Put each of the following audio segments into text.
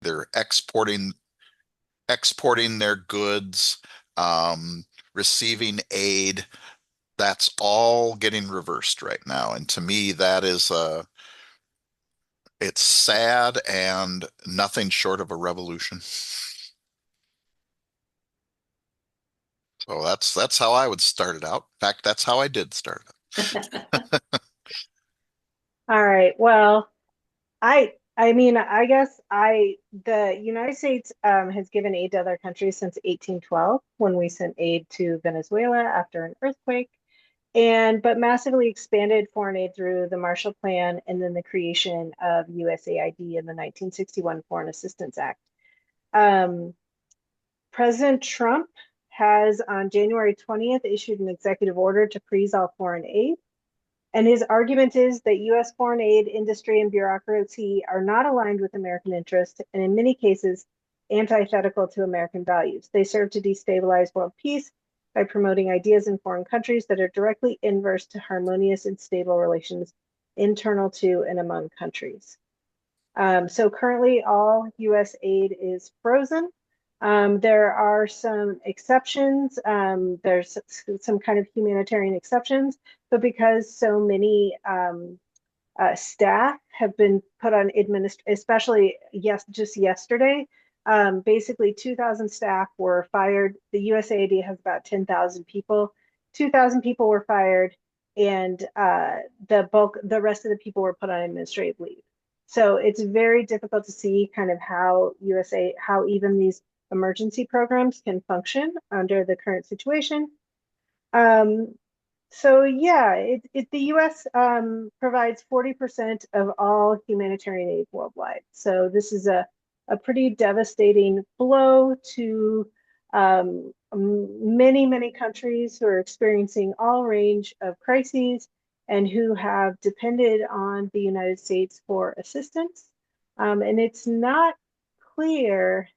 They're exporting their goods, receiving aid. That's all getting reversed right now. And to me, that is it's sad and nothing short of a revolution. So that's how I would start it out. In fact, that's how I did start it. All right. Well, I mean, I guess the United States has given aid to other countries since 1812 when we sent aid to Venezuela after an earthquake, and but massively expanded foreign aid through the Marshall Plan and then the creation of USAID in the 1961 Foreign Assistance Act. Um, President Trump has on January 20th issued an executive order to freeze all foreign aid. And his argument is that US foreign aid industry and bureaucracy are not aligned with American interests and in many cases antithetical to American values. They serve to destabilize world peace by promoting ideas in foreign countries that are directly inverse to harmonious and stable relations internal to and among countries. So currently all US aid is frozen. There are some exceptions. There's some kind of humanitarian exceptions, but because so many staff have been put on especially just yesterday, basically 2,000 staff were fired. The USAID has about 10,000 people. 2,000 people were fired, and the rest of the people were put on administrative leave. So it's very difficult to see kind of how even these emergency programs can function under the current situation. Um, so yeah, the U.S. Provides 40% of all humanitarian aid worldwide. So this is a pretty devastating blow to many countries who are experiencing all range of crises and who have depended on the United States for assistance. And it's not clear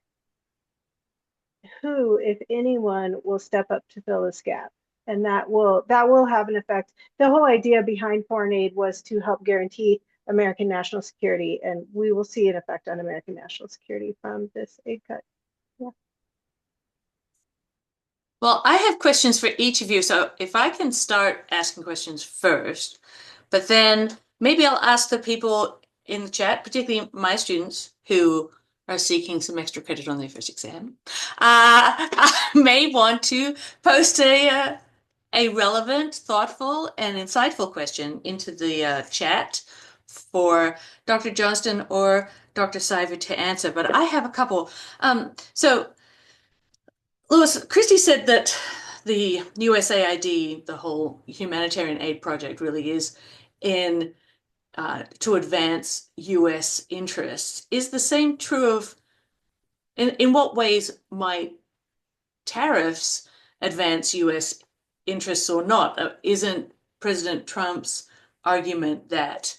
who, if anyone, will step up to fill this gap. And that will have an effect. The whole idea behind foreign aid was to help guarantee American national security, and we will see an effect on American national security from this aid cut. Yeah. Well, I have questions for each of you. So if I can start asking questions first, but then maybe I'll ask the people in the chat, particularly my students who are seeking some extra credit on their first exam, I may want to post a relevant, thoughtful, and insightful question into the chat for Dr. Johnston or Dr. Siver to answer. But I have a couple. So Lewis, Christie said that the USAID, the whole humanitarian aid project, really is in to advance US interests. Is the same true of in what ways might tariffs advance US interests or not? Isn't President Trump's argument that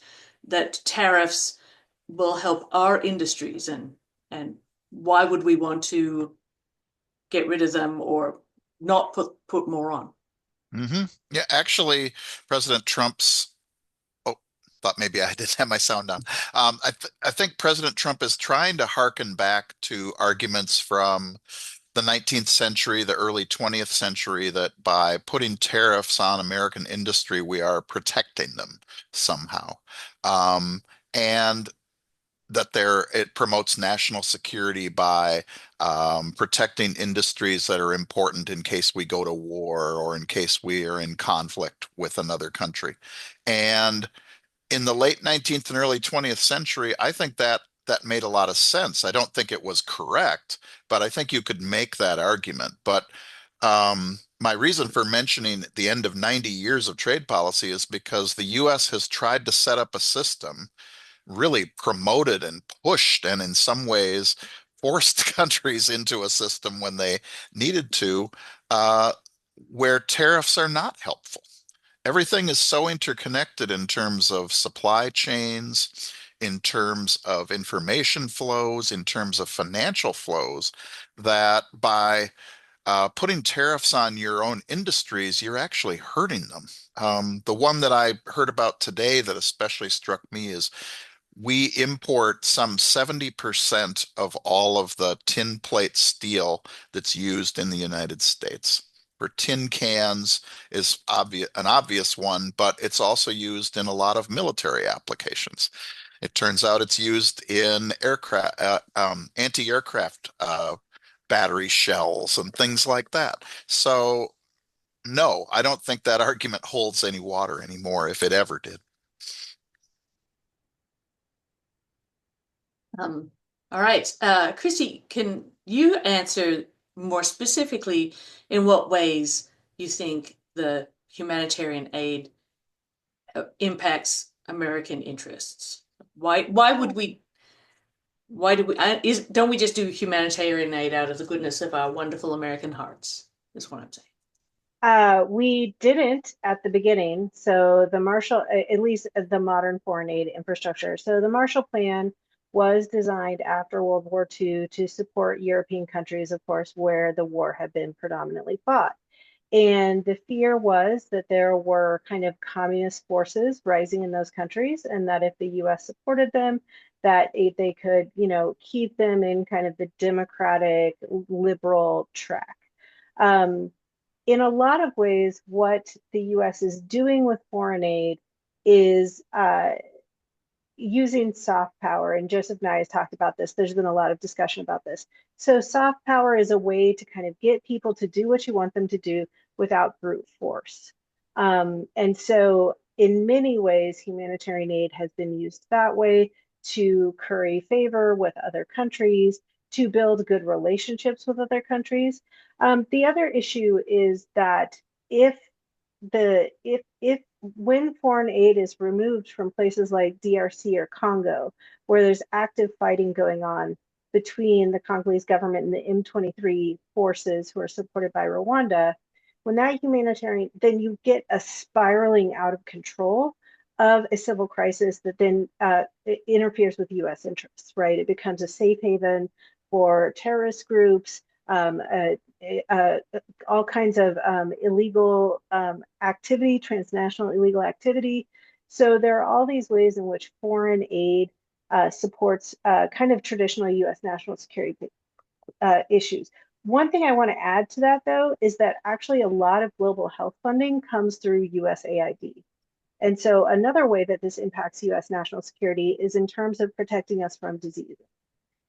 tariffs will help our industries and why would we want to get rid of them or not put more on? hmm Yeah, actually, President Trump's. Oh, thought maybe I didn't have my sound on. I think President Trump is trying to hearken back to arguments from the 19th century, the early 20th century, that by putting tariffs on American industry, we are protecting them somehow. And that it promotes national security by protecting industries that are important in case we go to war or in case we are in conflict with another country. And in the late 19th and early 20th century, I think that made a lot of sense. I don't think it was correct, but I think you could make that argument. But my reason for mentioning the end of 90 years of trade policy is because the US has tried to set up a system, really promoted and pushed, and in some ways forced countries into a system when they needed to, uh, where tariffs are not helpful. Everything is so interconnected in terms of supply chains, in terms of information flows, in terms of financial flows, that by putting tariffs on your own industries, you're actually hurting them. The one that I heard about today that especially struck me is we import some 70% of all of the tin plate steel that's used in the United States. For tin cans is an obvious one, but it's also used in a lot of military applications. It turns out it's used in aircraft, anti-aircraft battery shells and things like that. So, no, I don't think that argument holds any water anymore, if it ever did. Um, all right. Christy, can you answer more specifically in what ways you think the humanitarian aid impacts American interests? Why do we, don't we just do humanitarian aid out of the goodness of our wonderful American hearts? Is what I'm saying. We didn't at the beginning. So the Marshall, at least the modern foreign aid infrastructure. So the Marshall Plan was designed after World War II to support European countries, of course, where the war had been predominantly fought. And the fear was that there were kind of communist forces rising in those countries, and that if the US supported them, that they could, keep them in kind of the democratic liberal track. Um, in a lot of ways, what the US is doing with foreign aid is using soft power. And Joseph and I has talked about this. There's been a lot of discussion about this. So, soft power is a way to kind of get people to do what you want them to do without brute force. And so, in many ways, humanitarian aid has been used that way to curry favor with other countries, to build good relationships with other countries. The other issue is that if if when foreign aid is removed from places like DRC or Congo, where there's active fighting going on between the Congolese government and the M23 forces who are supported by Rwanda, when that humanitarian, then you get a spiraling out of control of a civil crisis that then interferes with US interests, right? It becomes a safe haven for terrorist groups, uh, all kinds of illegal activity, transnational illegal activity. So there are all these ways in which foreign aid supports kind of traditional US national security issues. One thing I want to add to that, though, is that actually a lot of global health funding comes through USAID. And so another way that this impacts US national security is in terms of protecting us from disease.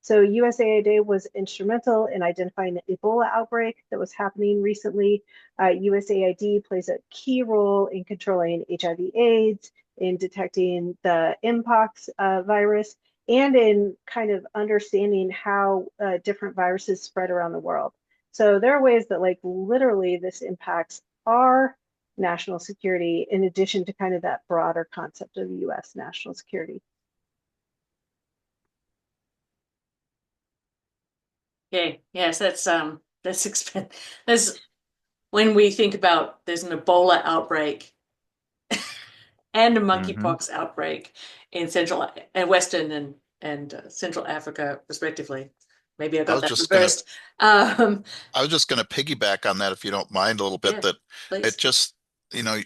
So USAID was instrumental in identifying the Ebola outbreak that was happening recently. USAID plays a key role in controlling HIV/AIDS, in detecting the Mpox virus, and in kind of understanding how different viruses spread around the world. So there are ways that like literally this impacts our national security in addition to kind of that broader concept of US national security. Okay, yes, that's that's when we think about there's an Ebola outbreak and a Hmm. monkeypox outbreak in Central and Western and Central Africa, respectively. Maybe I I got was that just gonna reversed. Um, I was just gonna piggyback on that if you don't mind a little bit yeah, that it please. just, you know,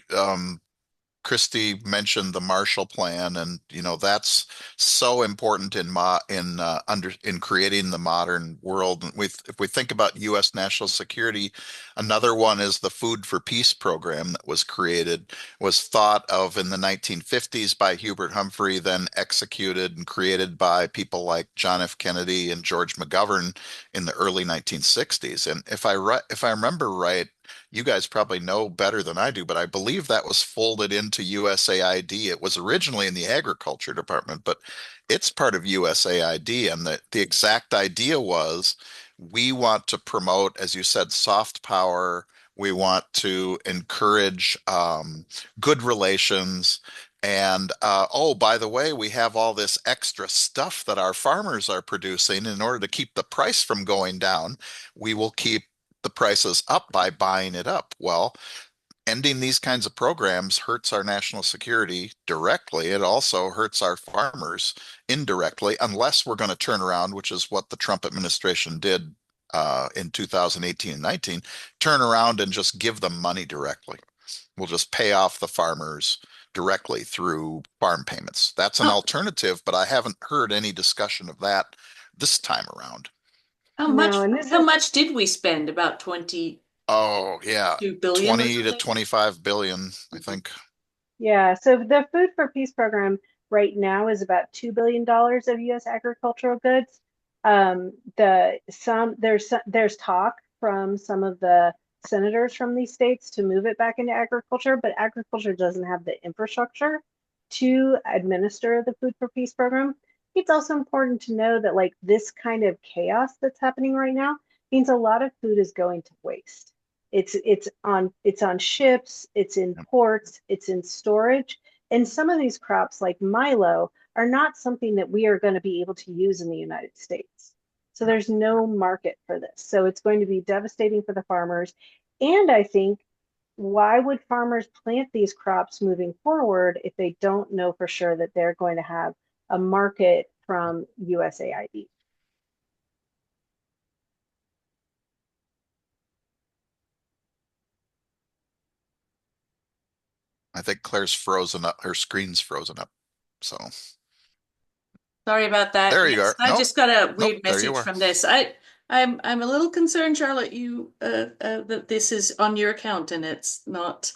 Christy mentioned the Marshall Plan, and that's so important in creating the modern world. And if we think about U.S. national security, another one is the Food for Peace program that was created, was thought of in the 1950s by Hubert Humphrey, then executed and created by people like John F. Kennedy and George McGovern in the early 1960s. And if I remember right, you guys probably know better than I do, but I believe that was folded into USAID. It was originally in the Agriculture Department, but it's part of USAID. And the exact idea was we want to promote, as you said, soft power. We want to encourage good relations. And oh, by the way, we have all this extra stuff that our farmers are producing. In order to keep the price from going down, we will keep the prices up by buying it up. Well, ending these kinds of programs hurts our national security directly. It also hurts our farmers indirectly, unless we're going to turn around, which is what the Trump administration did in 2018 and 19, turn around and just give them money directly. We'll just pay off the farmers directly through farm payments. That's an Oh, alternative, but I haven't heard any discussion of that this time around. No, and this how is much did we spend? About 22 Oh, yeah. billion or 20 to something? 25 billion, I Mhm. think. yeah. So the Food for Peace program right now is about $2 billion of U.S. agricultural goods. There's talk from some of the senators from these states to move it back into agriculture, but agriculture doesn't have the infrastructure to administer the Food for Peace program. It's also important to know that like this kind of chaos that's happening right now means a lot of food is going to waste. It's on ships, it's in ports, it's in storage, and some of these crops like milo are not something that we are going to be able to use in the United States. So there's no market for this. So it's going to be devastating for the farmers. And I think, why would farmers plant these crops moving forward if they don't know for sure that they're going to have a market from USAID? I think Claire's frozen up. Her screen's frozen up. So Sorry about that. there you Yes, are. I Nope. just got a Nope. weird There you message are. from this. I'm a little concerned, Charlotte, that this is on your account and it's not.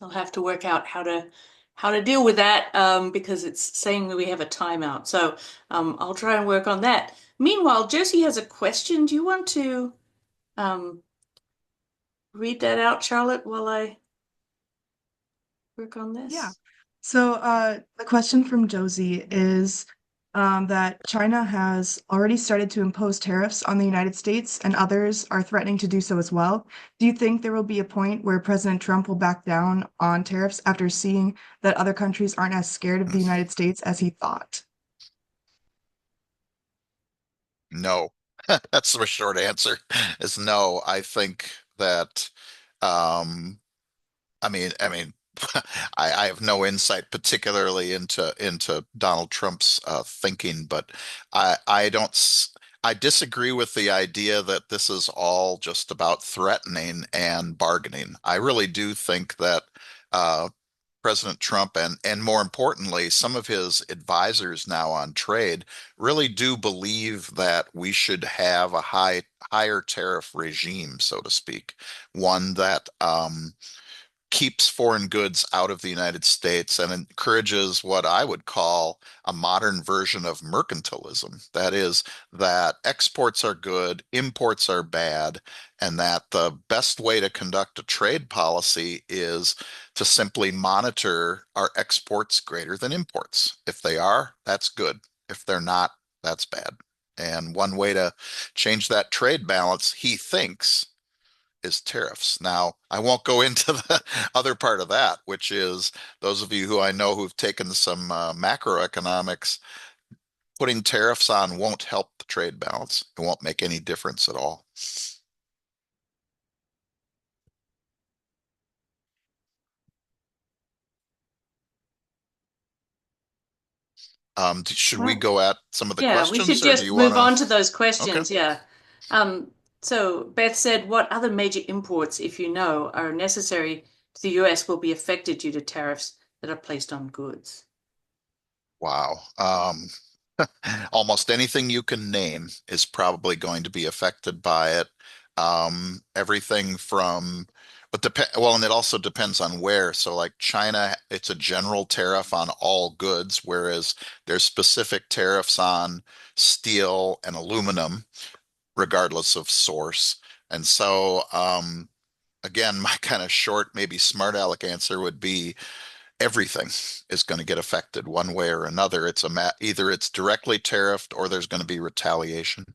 I'll have to work out how to deal with that because it's saying that we have a timeout. So I'll try and work on that. Meanwhile, Josie has a question. Do you want to um read that out, Charlotte, while I work on Yeah. this? So the question from Josie is that China has already started to impose tariffs on the United States, and others are threatening to do so as well. Do you think there will be a point where President Trump will back down on tariffs after seeing that other countries aren't as scared of the United States as he thought? No. That's the short answer is no. I think that um I mean, I have no insight particularly into Donald Trump's thinking, but I don't I disagree with the idea that this is all just about threatening and bargaining. I really do think that uh, President Trump and more importantly, some of his advisors now on trade really do believe that we should have a higher tariff regime, so to speak, one that keeps foreign goods out of the United States and encourages what I would call a modern version of mercantilism. That is, that exports are good, imports are bad, and that the best way to conduct a trade policy is to simply monitor our exports greater than imports. If they are, that's good. If they're not, that's bad. And one way to change that trade balance, he thinks, is tariffs. Now, I won't go into the other part of that, which is those of you who I know who've taken some macroeconomics, putting tariffs on won't help the trade balance. It won't make any difference at all. Should we Well, go at some of the yeah, we should questions, or do just you want move on to to? those Okay. questions. Yeah. Um, so Beth said, what other major imports, if you know, are necessary to the US will be affected due to tariffs that are placed on goods? Wow. Almost anything you can name is probably going to be affected by it. Everything from, but depend, well, and it also depends on where. So like China, it's a general tariff on all goods, whereas there's specific tariffs on steel and aluminum, regardless of source. And so, again, my kind of short, maybe smart aleck answer would be everything is going to get affected one way or another. Either it's directly tariffed or there's going to be retaliation.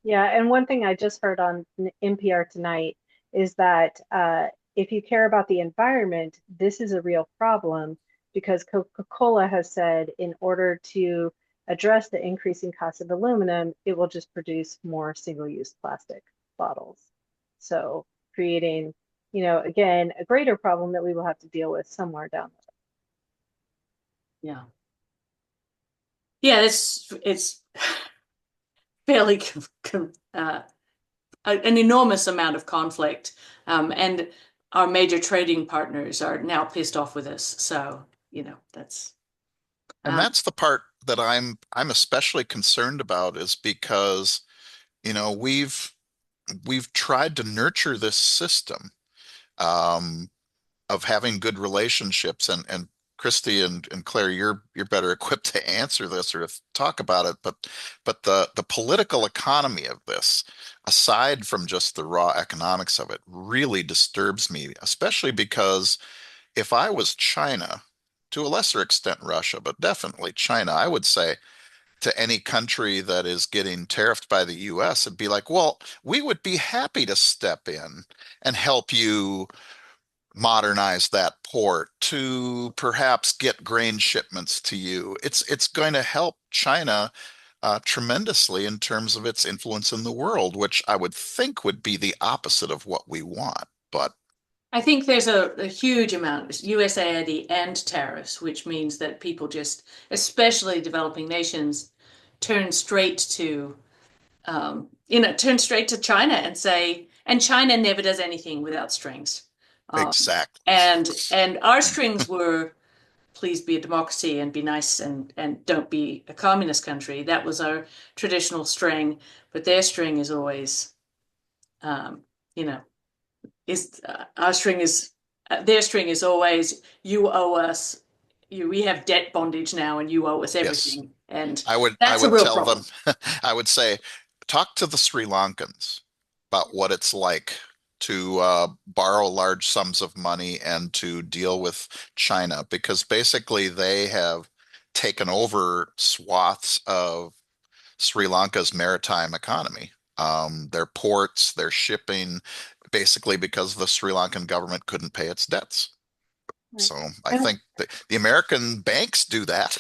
Yeah, and one thing I just heard on NPR tonight is that if you care about the environment, this is a real problem because Coca-Cola has said in order to address the increasing cost of aluminum, it will just produce more single-use plastic bottles. So creating, again, a greater problem that we will have to deal with somewhere down the Yeah. Yeah, it's fairly an enormous amount of conflict. And our major trading partners are now pissed off with us. So, that's And that's the part that I'm especially concerned about is because, you know, we've tried to nurture this system um, of having good relationships and Christy and Claire, you're better equipped to answer this or to talk about it, but the political economy of this, aside from just the raw economics of it, really disturbs me, especially because if I was China, to a lesser extent Russia, but definitely China, I would say to any country that is getting tariffed by the US, it'd be like, well, we would be happy to step in and help you modernize that port to perhaps get grain shipments to you. It's going to help China tremendously in terms of its influence in the world, which I would think would be the opposite of what we want. But I think there's a huge amount of USAID and tariffs, which means that people just, especially developing nations, turn straight to, turn straight to China and say, and China never does anything without strings. exactly. And our strings were, please be a democracy and be nice and don't be a communist country. That was our traditional string, but their string is always, um, you know, is our string is their string is always you owe us. We have debt bondage now, and you owe us Yes. everything, and I that's a would real tell them, problem. I would say, talk to the Sri Lankans about what it's like to borrow large sums of money and to deal with China, because basically they have taken over swaths of Sri Lanka's maritime economy. Their ports, their shipping, basically because the Sri Lankan government couldn't pay its debts. Right. So I And think the American banks do that,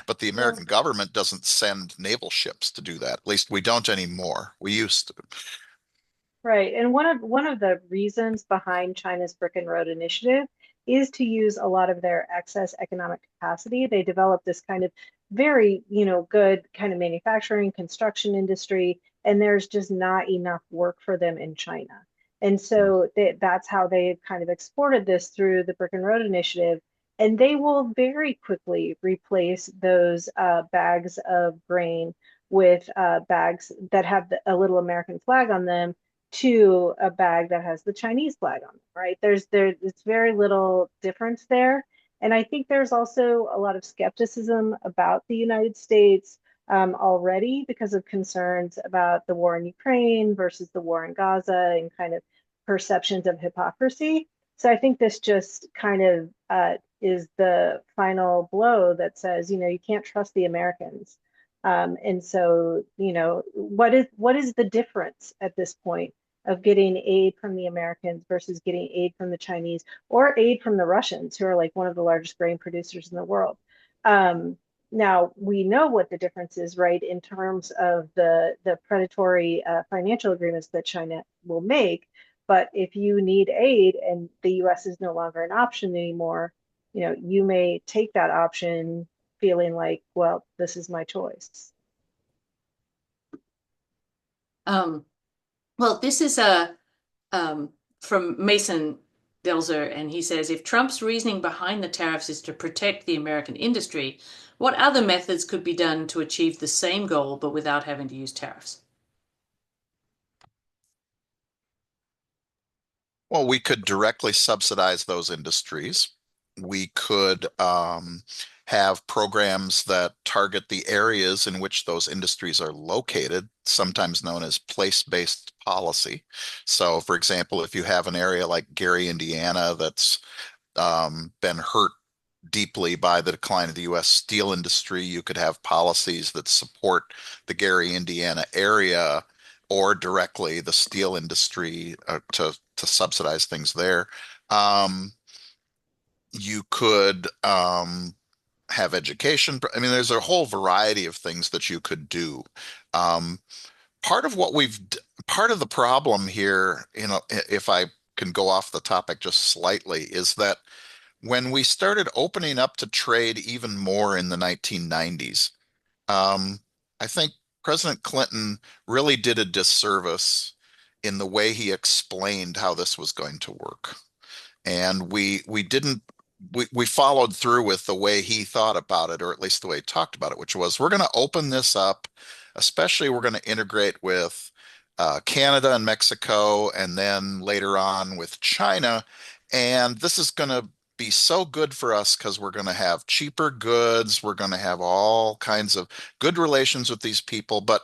but the yeah, American government doesn't send naval ships to do that. At least we don't anymore. We used to. right. And one of the reasons behind China's Brick and Road Initiative is to use a lot of their excess economic capacity. They developed this kind of very, good kind of manufacturing, construction industry, and there's just not enough work for them in China. And so that's how they've kind of exported this through the Brick and Road Initiative. And they will very quickly replace those bags of grain with bags that have a little American flag on them to a bag that has the Chinese flag on it, right? It's very little difference there. And I think there's also a lot of skepticism about the United States already because of concerns about the war in Ukraine versus the war in Gaza and kind of perceptions of hypocrisy. So I think this just kind of is the final blow that says, you can't trust the Americans. And so, what is the difference at this point of getting aid from the Americans versus getting aid from the Chinese or aid from the Russians, who are like one of the largest grain producers in the world? Now we know what the difference is, right, in terms of the predatory financial agreements that China will make. But if you need aid and the U.S. is no longer an option anymore, you may take that option feeling like, well, this is my choice. Um, well, this is from Mason Delzer, and he says if Trump's reasoning behind the tariffs is to protect the American industry, what other methods could be done to achieve the same goal but without having to use tariffs? Well, we could directly subsidize those industries. We could have programs that target the areas in which those industries are located, sometimes known as place-based policy. So, for example, if you have an area like Gary, Indiana, that's been hurt deeply by the decline of the U.S. steel industry, you could have policies that support the Gary, Indiana area or directly the steel industry to subsidize things there. You could have education. I mean, there's a whole variety of things that you could do. Um, part of what we've, part of the problem here, if I can go off the topic just slightly, is that when we started opening up to trade even more in the 1990s, um, I think President Clinton really did a disservice in the way he explained how this was going to work. And we followed through with the way he thought about it, or at least the way he talked about it, which was we're going to open this up, especially we're going to integrate with Canada and Mexico, and then later on with China. And this is going to be so good for us because we're going to have cheaper goods. We're going to have all kinds of good relations with these people. But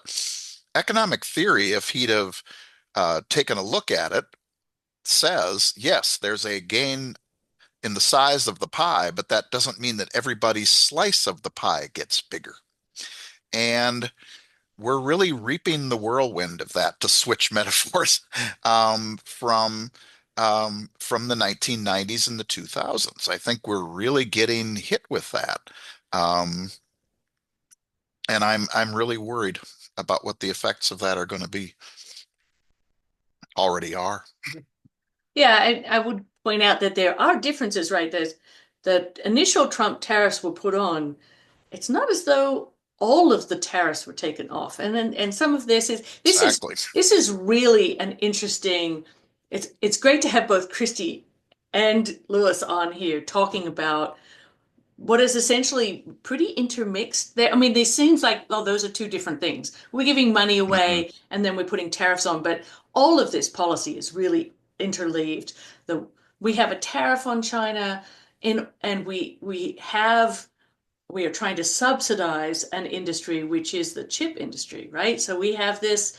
economic theory, if he'd have taken a look at it, says, yes, there's a gain in the size of the pie, but that doesn't mean that everybody's slice of the pie gets bigger. And we're really reaping the whirlwind of that, to switch metaphors, from the 1990s and the 2000s. I think we're really getting hit with that. Um, and I'm really worried about what the effects of that are going to be. Already are. Yeah, I would point out that there are differences, right? There's the initial Trump tariffs were put on. It's not as though all of the tariffs were taken off. And some of Exactly. this is really an interesting. It's great to have both Christy and Lewis on here talking about what is essentially pretty intermixed there. I mean, this seems like, oh, those are two different things. We're giving money Hmm. away and then we're putting tariffs on, but all of this policy is really interleaved. The We have a tariff on China and we are trying to subsidize an industry which is the chip industry, right? So we have this,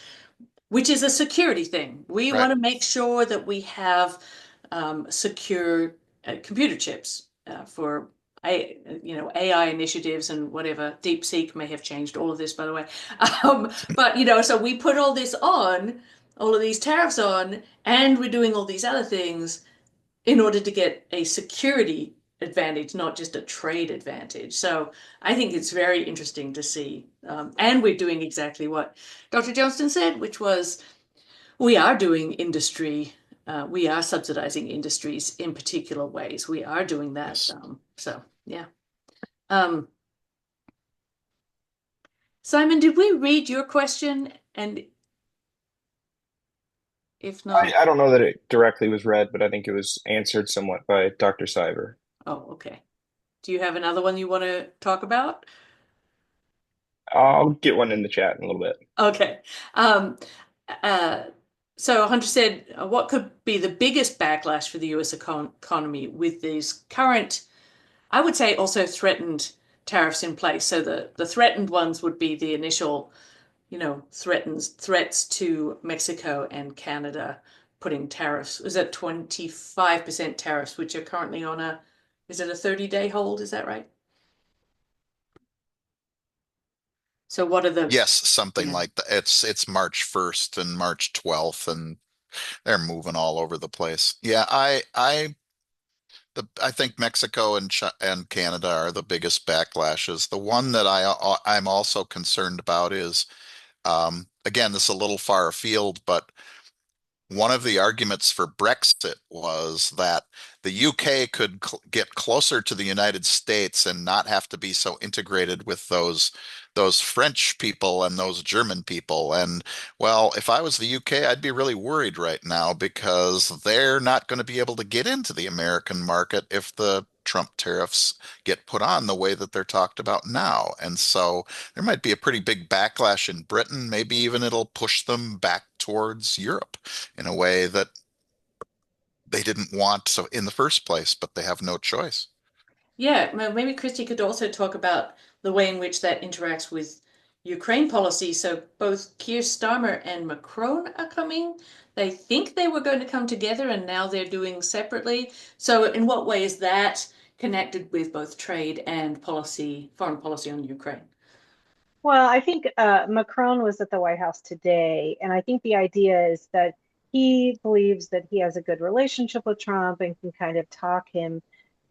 which is a security thing. We Right. want to make sure that we have secure computer chips for AI initiatives and whatever. DeepSeek may have changed all of this, by the way. But so we put all this on, all of these tariffs on, and we're doing all these other things in order to get a security advantage, not just a trade advantage. So I think it's very interesting to see. And we're doing exactly what Dr. Johnston said, which was we are doing industry, we are subsidizing industries in particular ways. We are doing that. Yes. So, yeah. Um, Simon, did we read your question? And if not, I don't know that it directly was read, but I think it was answered somewhat by Dr. Siver. oh, okay. Do you have another one you want to talk about? I'll get one in the chat in a little bit. Okay. Um, uh, so Hunter said, what could be the biggest backlash for the US economy with these current, I would say also threatened tariffs in place? So the threatened ones would be the initial, threats to Mexico and Canada putting tariffs. Is it 25% tariffs, which are currently on is it a 30-day hold? Is that right? So what are the, Yes, something yeah. like that. It's March 1st and March 12th, and they're moving all over the place. Yeah, I think Mexico and Canada are the biggest backlashes. The one that I'm also concerned about is, again, this is a little far afield, but one of the arguments for Brexit was that the UK could get closer to the United States and not have to be so integrated with those French people and those German people. And well, if I was the UK, I'd be really worried right now because they're not going to be able to get into the American market if the Trump tariffs get put on the way that they're talked about now. And so there might be a pretty big backlash in Britain. Maybe even it'll push them back towards Europe in a way that they didn't want so in the first place, but they have no choice. Yeah, maybe Christy could also talk about the way in which that interacts with Ukraine policy. So both Keir Starmer and Macron are coming. They think they were going to come together and now they're doing separately. So in what way is that connected with both trade and policy, foreign policy on Ukraine? Well, I think Macron was at the White House today, and I think the idea is that he believes that he has a good relationship with Trump and can kind of talk him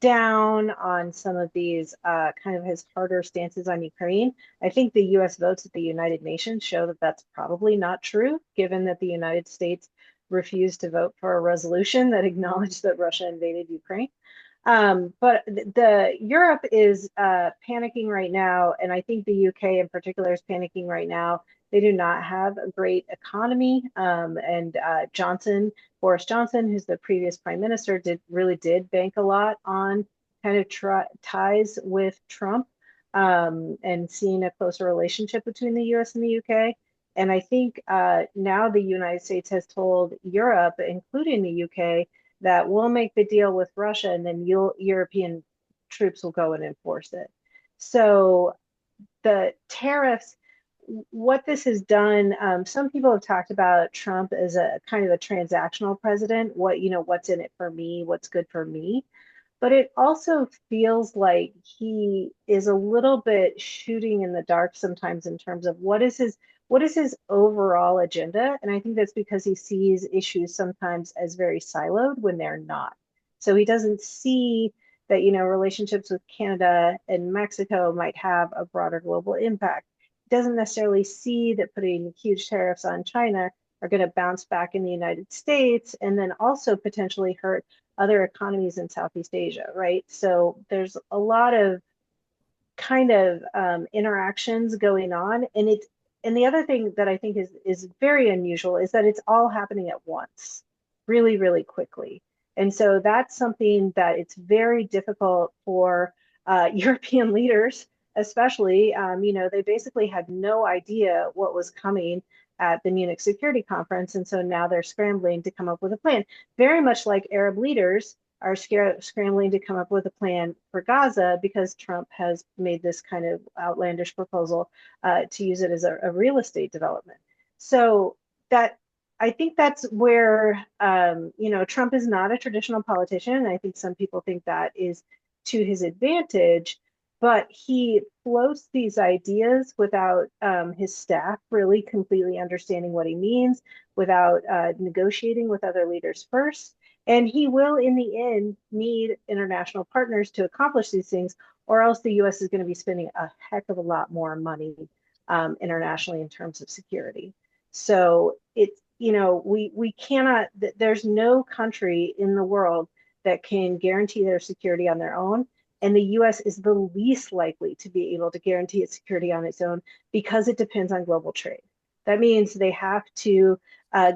down on some of these kind of his harder stances on Ukraine. I think the US votes at the United Nations show that that's probably not true, given that the United States refused to vote for a resolution that acknowledged that Russia invaded Ukraine. But the Europe is panicking right now, and I think the UK in particular is panicking right now They do not have a great economy. And Boris Johnson, who's the previous prime minister, did bank a lot on kind of ties with Trump, and seeing a closer relationship between the US and the UK. And I think now the United States has told Europe, including the UK, that we'll make the deal with Russia and then European troops will go and enforce it. So the tariffs, what this has done, some people have talked about Trump as a kind of a transactional president. What's in it for me? What's good for me? But it also feels like he is a little bit shooting in the dark sometimes in terms of what is his overall agenda. And I think that's because he sees issues sometimes as very siloed when they're not. So he doesn't see that, relationships with Canada and Mexico might have a broader global impact. He doesn't necessarily see that putting huge tariffs on China are going to bounce back in the United States and then also potentially hurt other economies in Southeast Asia, right? So there's a lot of kind of interactions going on, and the other thing that I think is very unusual is that it's all happening at once, really, really quickly. And so that's something that it's very difficult for European leaders, especially. They basically had no idea what was coming at the Munich Security Conference, and so now they're scrambling to come up with a plan. Very much like Arab leaders are scrambling to come up with a plan for Gaza because Trump has made this kind of outlandish proposal to use it as a real estate development. So that I think that's where Trump is not a traditional politician, and I think some people think that is to his advantage. But he floats these ideas without his staff really completely understanding what he means, without negotiating with other leaders first. And he will, in the end, need international partners to accomplish these things, or else the US is going to be spending a heck of a lot more money internationally in terms of security. So we cannot, there's no country in the world that can guarantee their security on their own. And the US is the least likely to be able to guarantee its security on its own because it depends on global trade. That means they have to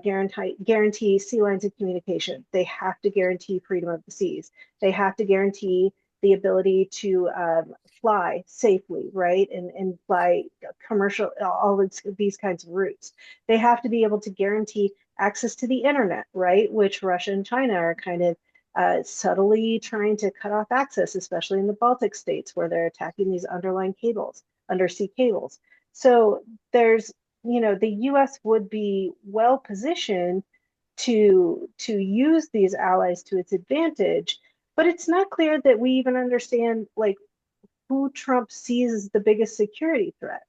guarantee sea lines of communication. They have to guarantee freedom of the seas. They have to guarantee the ability to fly safely, right? And fly commercial, all these kinds of routes. They have to be able to guarantee access to the internet, right? Which Russia and China are kind of subtly trying to cut off access, especially in the Baltic states where they're attacking these underlying cables, undersea cables. So the US would be well positioned to use these allies to its advantage, but it's not clear that we even understand like who Trump sees as the biggest security threat,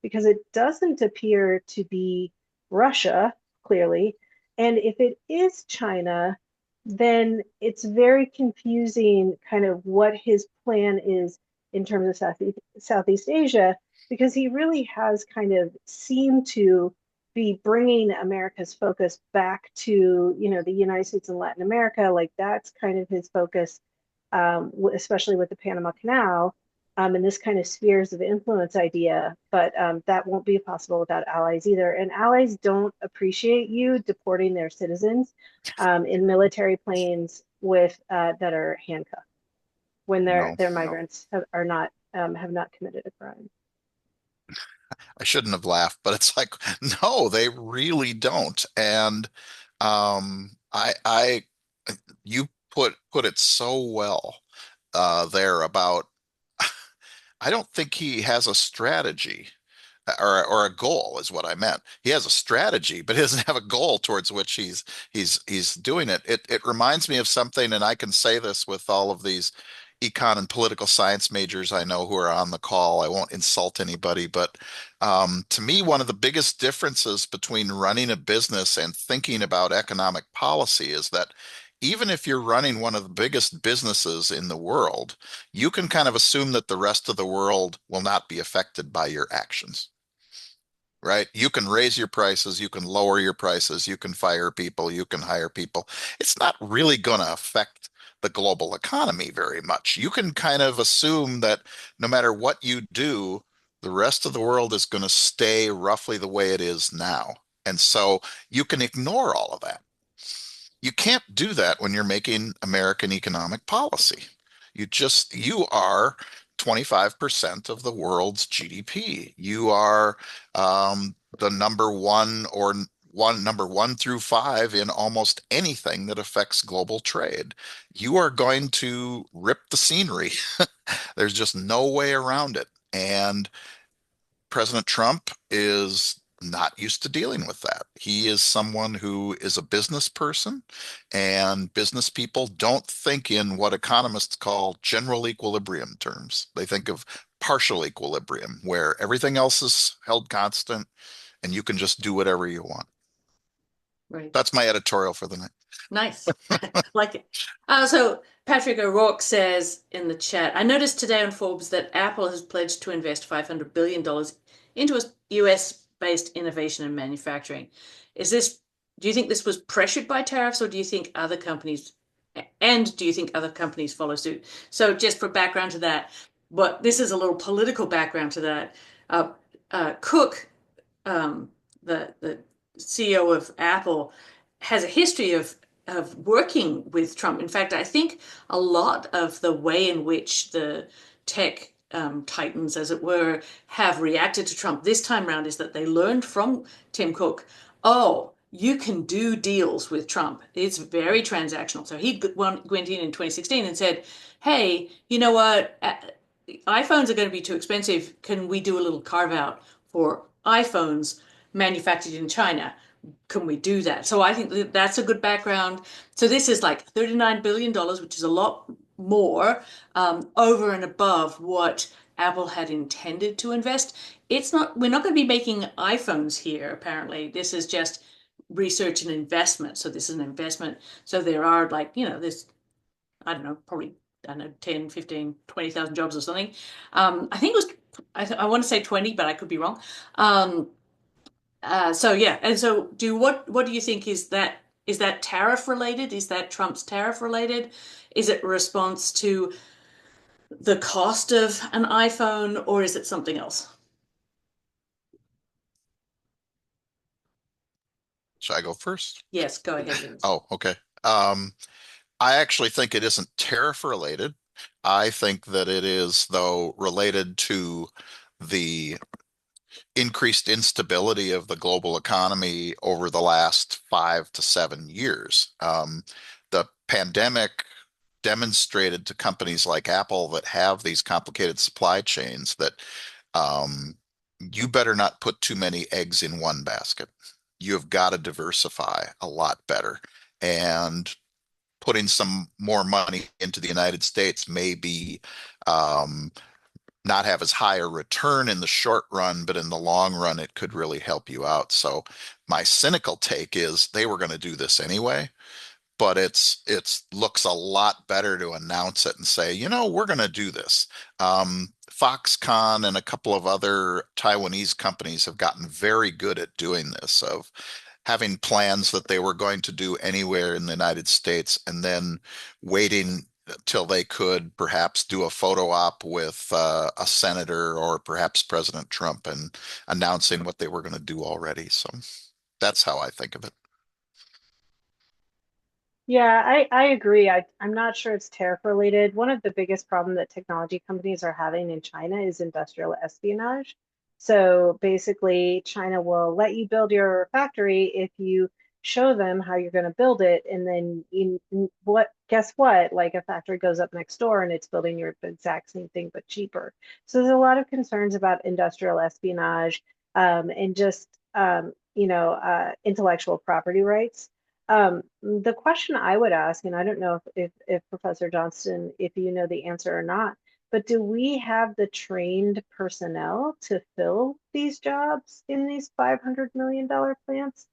because it doesn't appear to be Russia, clearly. And if it is China, then it's very confusing kind of what his plan is in terms of Southeast Asia, because he really has kind of seemed to be bringing America's focus back to, the United States and Latin America. Like that's kind of his focus, especially with the Panama Canal, and this kind of spheres of influence idea. But that won't be possible without allies either. And allies don't appreciate you deporting their citizens in military planes that are handcuffed when No, their no. migrants have not committed a crime. I shouldn't have laughed, but it's like, no, they really don't. And I you put it so well there about I don't think he has a strategy or a goal is what I meant. He has a strategy, but he doesn't have a goal towards which he's doing it. It reminds me of something, and I can say this with all of these econ and political science majors I know who are on the call. I won't insult anybody, but to me, one of the biggest differences between running a business and thinking about economic policy is that even if you're running one of the biggest businesses in the world, you can kind of assume that the rest of the world will not be affected by your actions, right? You can raise your prices, you can lower your prices, you can fire people, you can hire people. It's not really going to affect the global economy very much. You can kind of assume that no matter what you do, The rest of the world is going to stay roughly the way it is now. And so you can ignore all of that. You can't do that when you're making American economic policy. You are 25% of the world's GDP. You are the number one or number one through five in almost anything that affects global trade. You are going to rip the scenery. There's just no way around it. And President Trump is not used to dealing with that. He is someone who is a business person, and business people don't think in what economists call general equilibrium terms. They think of partial equilibrium, where everything else is held constant and you can just do whatever you want. Right. That's my editorial for the night. Nice. Like it. So Patrick O'Rourke says in the chat, I noticed today on Forbes that Apple has pledged to invest $500 billion into a US-based innovation and manufacturing. Do you think this was pressured by tariffs, or do you think other companies, follow suit? So just for background to that, but this is a little political background to that. Cook, the CEO of Apple, has a history of working with Trump. In fact, I think a lot of the way in which the tech titans, as it were, have reacted to Trump this time around is that they learned from Tim Cook, oh, you can do deals with Trump. It's very transactional. So he went in 2016 and said, hey, you know what? iPhones are going to be too expensive. Can we do a little carve out for iPhones manufactured in China? Can we do that? So I think that's a good background. So this is like $39 billion, which is a lot more over and above what Apple had intended to invest. We're not going to be making iPhones here, apparently. This is just research and investment. So this is an investment. So there are this, I don't know, probably, 10, 15, 20,000 jobs or something. I think it was, I want to say 20, but I could be wrong. So yeah, and so what do you think is that tariff related? Is that Trump's tariff related? Is it a response to the cost of an iPhone, or is it something else? Should I go first? Yes, go ahead. Oh, okay. I actually think it isn't tariff related. I think that it is, though, related to the increased instability of the global economy over the last 5 to 7 years. The pandemic demonstrated to companies like Apple that have these complicated supply chains that you better not put too many eggs in one basket. You have got to diversify a lot better. And putting some more money into the United States may be not have as high a return in the short run, but in the long run, it could really help you out. So my cynical take is they were going to do this anyway, but it looks a lot better to announce it and say, we're going to do this. Foxconn and a couple of other Taiwanese companies have gotten very good at doing this, of having plans that they were going to do anywhere in the United States and then waiting till they could perhaps do a photo op with a senator or perhaps President Trump and announcing what they were going to do already. So that's how I think of it. Yeah, I agree. I'm not sure it's tariff related. One of the biggest problems that technology companies are having in China is industrial espionage. So basically, China will let you build your factory if you show them how you're going to build it. And then guess what? Like, a factory goes up next door and it's building your exact same thing, but cheaper. So there's a lot of concerns about industrial espionage and just, intellectual property rights. The question I would ask, and I don't know if Professor Johnston, if you know the answer or not, but do we have the trained personnel to fill these jobs in these $500 million plants?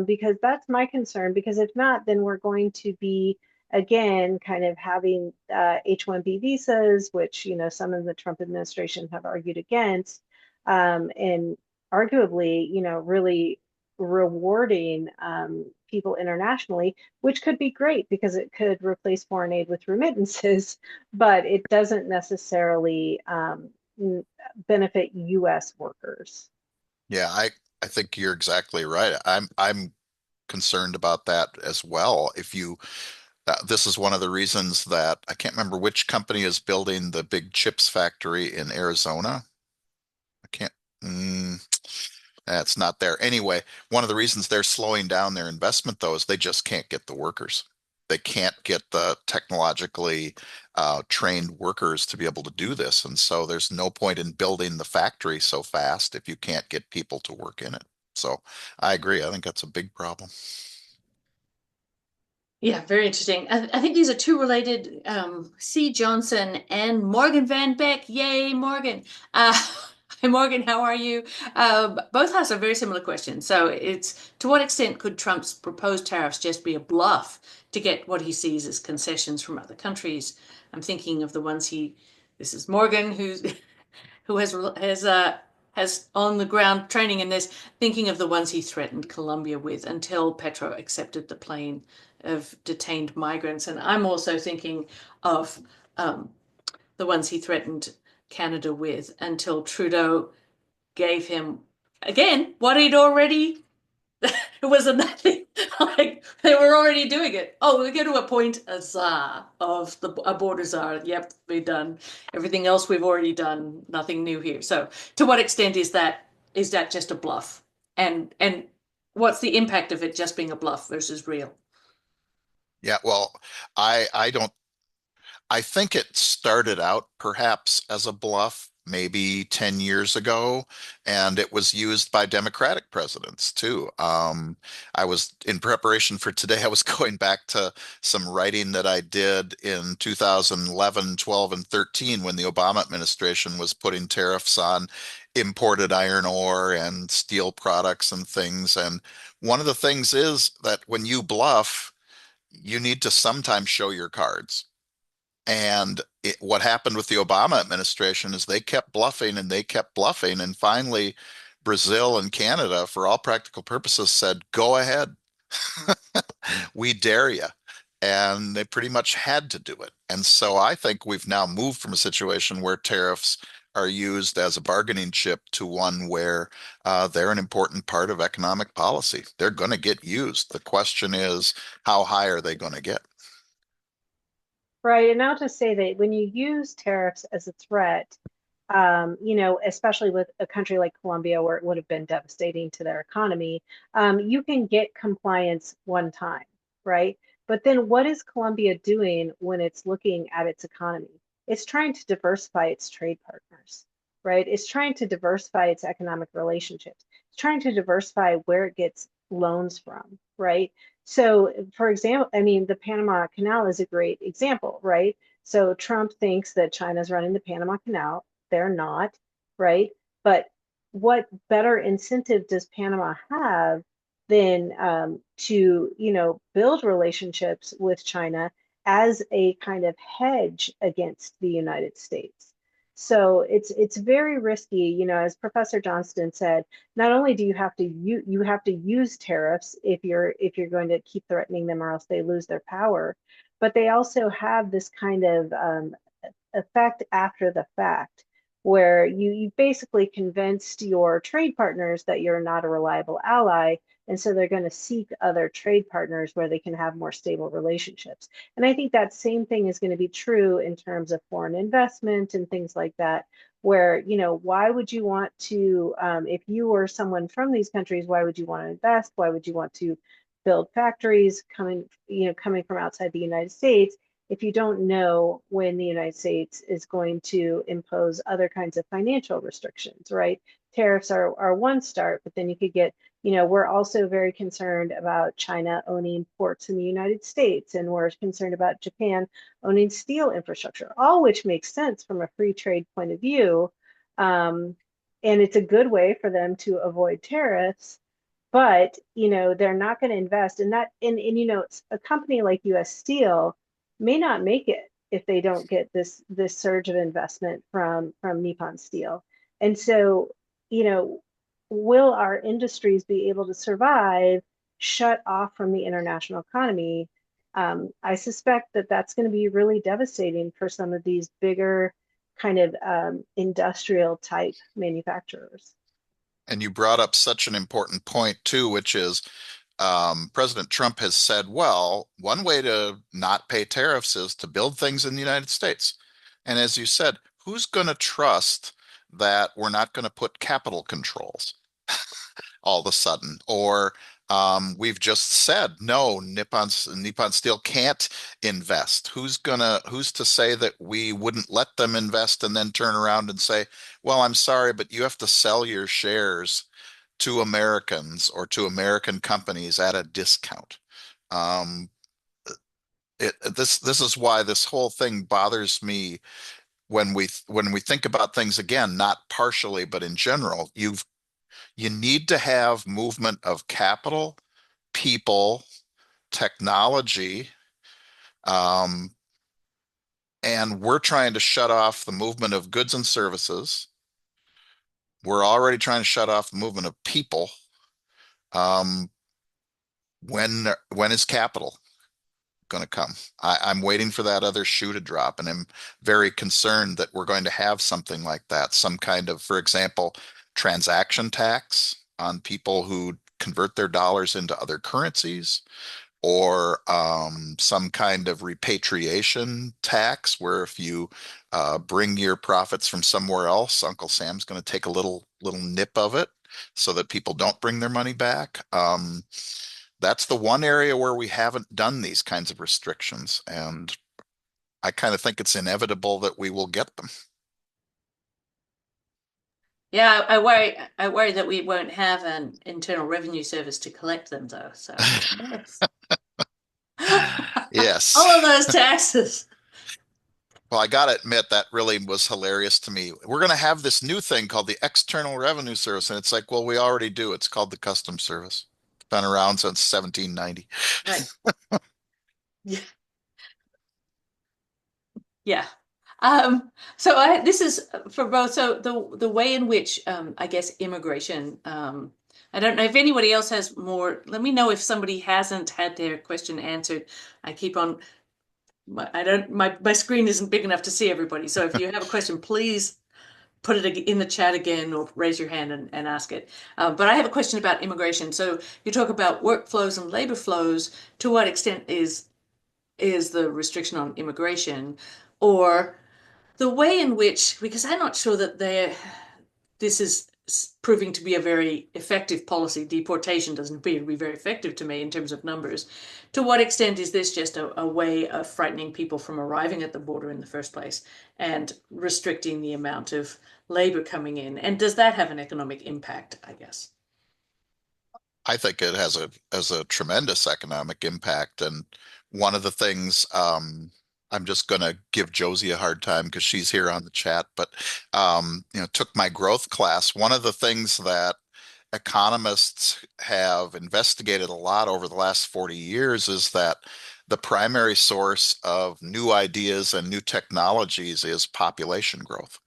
Because that's my concern, because if not, then we're going to be, again, kind of having H-1B visas, which, some in the Trump administration have argued against, and arguably, really rewarding people internationally, which could be great because it could replace foreign aid with remittances, but it doesn't necessarily benefit U.S. workers. Yeah, I think you're exactly right. I'm concerned about that as well. If you This is one of the reasons that I can't remember which company is building the big chips factory in Arizona. I can't. Mm, That's not there. Anyway, one of the reasons they're slowing down their investment, though, is they just can't get the workers. They can't get the technologically trained workers to be able to do this. And so there's no point in building the factory so fast if you can't get people to work in it. So I agree. I think that's a big problem. Yeah, very interesting. I think these are two related, C. Johnson and Morgan Van Beck. Yay, Morgan. Uh, Hi, Morgan, how are you? Both ask a very similar question. So it's, to what extent could Trump's proposed tariffs just be a bluff to get what he sees as concessions from other countries? I'm thinking of the ones this is Morgan, who has on the ground training in this, thinking of the ones he threatened Colombia with until Petro accepted the plane of detained migrants. And I'm also thinking of the ones he threatened Canada with until Trudeau gave him, again, what he'd already, it was a nothing. Like, they were already doing it. Oh, we're going to appoint a czar a border czar. Yep, we're done. Everything else we've already done. Nothing new here. So, to what extent is that just a bluff? And what's the impact of it just being a bluff versus real? Yeah, well, I don't I think it started out perhaps as a bluff maybe 10 years ago, and it was used by Democratic presidents too. I was in preparation for today, I was going back to some writing that I did in 2011, 12, and 13 when the Obama administration was putting tariffs on imported iron ore and steel products and things. And one of the things is that when you bluff, you need to sometimes show your cards. And what happened with the Obama administration is they kept bluffing and they kept bluffing. And finally, Brazil and Canada, for all practical purposes, said, go ahead. We dare you. And they pretty much had to do it. And so I think we've now moved from a situation where tariffs are used as a bargaining chip to one where they're an important part of economic policy. They're going to get used. The question is, how high are they going to get? Right. And I'll just say that when you use tariffs as a threat, especially with a country like Colombia, where it would have been devastating to their economy, you can get compliance one time, right? But then what is Colombia doing when it's looking at its economy? It's trying to diversify its trade partners, right? It's trying to diversify its economic relationships. It's trying to diversify where it gets loans from, right? So, for example, I mean, the Panama Canal is a great example, right? So Trump thinks that China's running the Panama Canal. They're not, right? But what better incentive does Panama have than to, build relationships with China as a kind of hedge against the United States? So it's very risky, as Professor Johnston said. Not only do you have to use tariffs if you're going to keep threatening them, or else they lose their power, but they also have this kind of effect after the fact, where you basically convinced your trade partners that you're not a reliable ally, and so they're going to seek other trade partners where they can have more stable relationships. And I think that same thing is going to be true in terms of foreign investment and things like that, where, why would you want to, if you were someone from these countries, why would you want to invest? Why would you want to build factories coming from outside the United States if you don't know when the United States is going to impose other kinds of financial restrictions, right? Tariffs are one start, but then you could get, we're also very concerned about China owning ports in the United States, and we're concerned about Japan owning steel infrastructure, all which makes sense from a free trade point of view. And it's a good way for them to avoid tariffs, but they're not going to invest in that. And a company like US Steel may not make it if they don't get this surge of investment from Nippon Steel. And so, will our industries be able to survive shut off from the international economy? I suspect that that's going to be really devastating for some of these bigger kind of industrial type manufacturers. And you brought up such an important point too, which is President Trump has said, well, one way to not pay tariffs is to build things in the United States. And as you said, who's going to trust that we're not going to put capital controls all of a sudden? Or we've just said, no, Nippon Steel can't invest. Who's to say that we wouldn't let them invest and then turn around and say, well, I'm sorry, but you have to sell your shares to Americans or to American companies at a discount. Um, this is why this whole thing bothers me when we think about things again, not partially, but in general. You need to have movement of capital, people, technology, um, and we're trying to shut off the movement of goods and services. We're already trying to shut off the movement of people. Um, when is capital going to come? I'm waiting for that other shoe to drop, and I'm very concerned that we're going to have something like that, some kind of, for example, transaction tax on people who convert their dollars into other currencies, or some kind of repatriation tax where if you bring your profits from somewhere else, Uncle Sam's going to take a little nip of it so that people don't bring their money back. That's the one area where we haven't done these kinds of restrictions, and I kind of think it's inevitable that we will get them. Yeah, I worry that we won't have an internal revenue service to collect them though. So yes. Yes. All of those taxes. Well, I got to admit that really was hilarious to me. We're going to have this new thing called the External Revenue Service, and it's like, well, we already do. It's called the Customs Service. It's been around since 1790. Right. Yeah. Yeah. So this is for both. So the way in which I guess immigration. I don't know if anybody else has more. Let me know if somebody hasn't had their question answered. I keep on. My screen isn't big enough to see everybody. So if you have a question, please put it in the chat again or raise your hand and ask it. But I have a question about immigration. So you talk about workflows and labor flows. To what extent is the restriction on immigration, or the way in which, because I'm not sure that this is proving to be a very effective policy. Deportation doesn't appear to be very effective to me in terms of numbers. To what extent is this just a way of frightening people from arriving at the border in the first place and restricting the amount of labor coming in? And does that have an economic impact, I guess? I think it has a tremendous economic impact. And one of the things I'm just going to give Josie a hard time because she's here on the chat, but took my growth class. One of the things that economists have investigated a lot over the last 40 years is that the primary source of new ideas and new technologies is population growth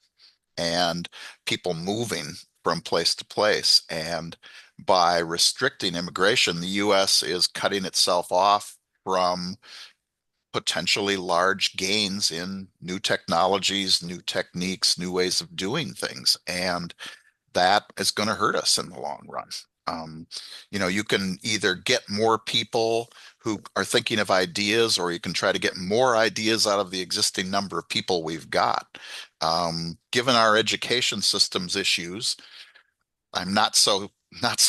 and people moving from place to place. And by restricting immigration, the US is cutting itself off from potentially large gains in new technologies, new techniques, new ways of doing things. And that is going to hurt us in the long run. You can either get more people who are thinking of ideas, or you can try to get more ideas out of the existing number of people we've got. Given our education system's issues, I'm not so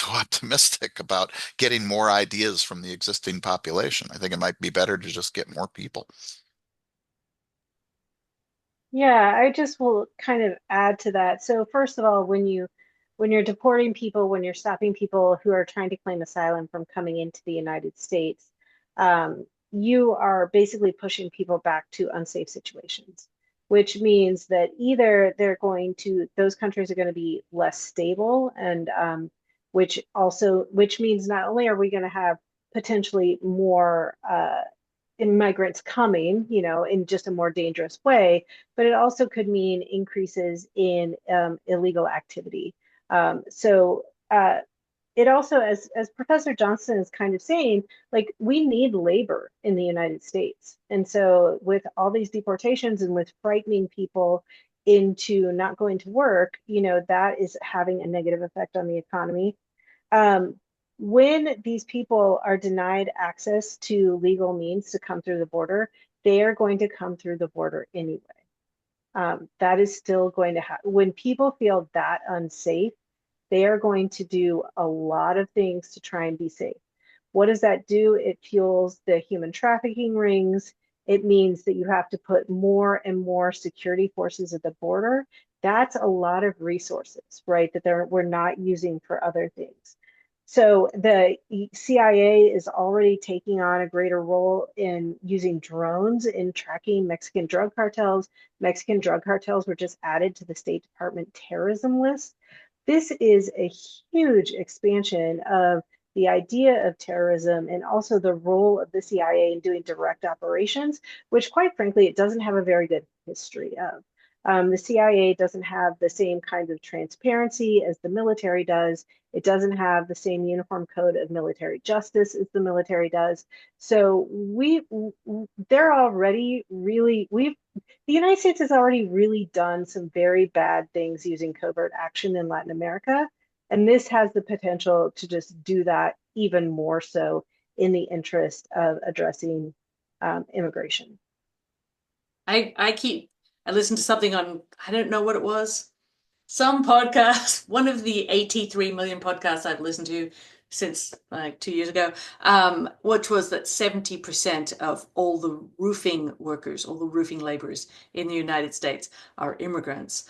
optimistic about getting more ideas from the existing population. I think it might be better to just get more people. Yeah, I just will kind of add to that. So first of all, when you're deporting people, when you're stopping people who are trying to claim asylum from coming into the United States, you are basically pushing people back to unsafe situations, which means that either those countries are going to be less stable, and which means not only are we going to have potentially more immigrants coming, in just a more dangerous way, but it also could mean increases in illegal activity. So it also, as Professor Johnston is kind of saying, like, we need labor in the United States. And so with all these deportations and with frightening people into not going to work, that is having a negative effect on the economy. When these people are denied access to legal means to come through the border, they are going to come through the border anyway. That is still going to happen. When people feel that unsafe, they are going to do a lot of things to try and be safe. What does that do? It fuels the human trafficking rings. It means that you have to put more and more security forces at the border. That's a lot of resources, right? That we're not using for other things. So the CIA is already taking on a greater role in using drones in tracking Mexican drug cartels. Mexican drug cartels were just added to the State Department terrorism list. This is a huge expansion of the idea of terrorism and also the role of the CIA in doing direct operations, which quite frankly, it doesn't have a very good history of. The CIA doesn't have the same kind of transparency as the military does. It doesn't have the same uniform code of military justice as the military does. So they're already really, the United States has already really done some very bad things using covert action in Latin America. And this has the potential to just do that even more so in the interest of addressing immigration. I listened to something on, I don't know what it was, some podcast, one of the 83 million podcasts I've listened to since like 2 years ago, which was that 70% of all the roofing workers, all the roofing laborers in the United States are immigrants.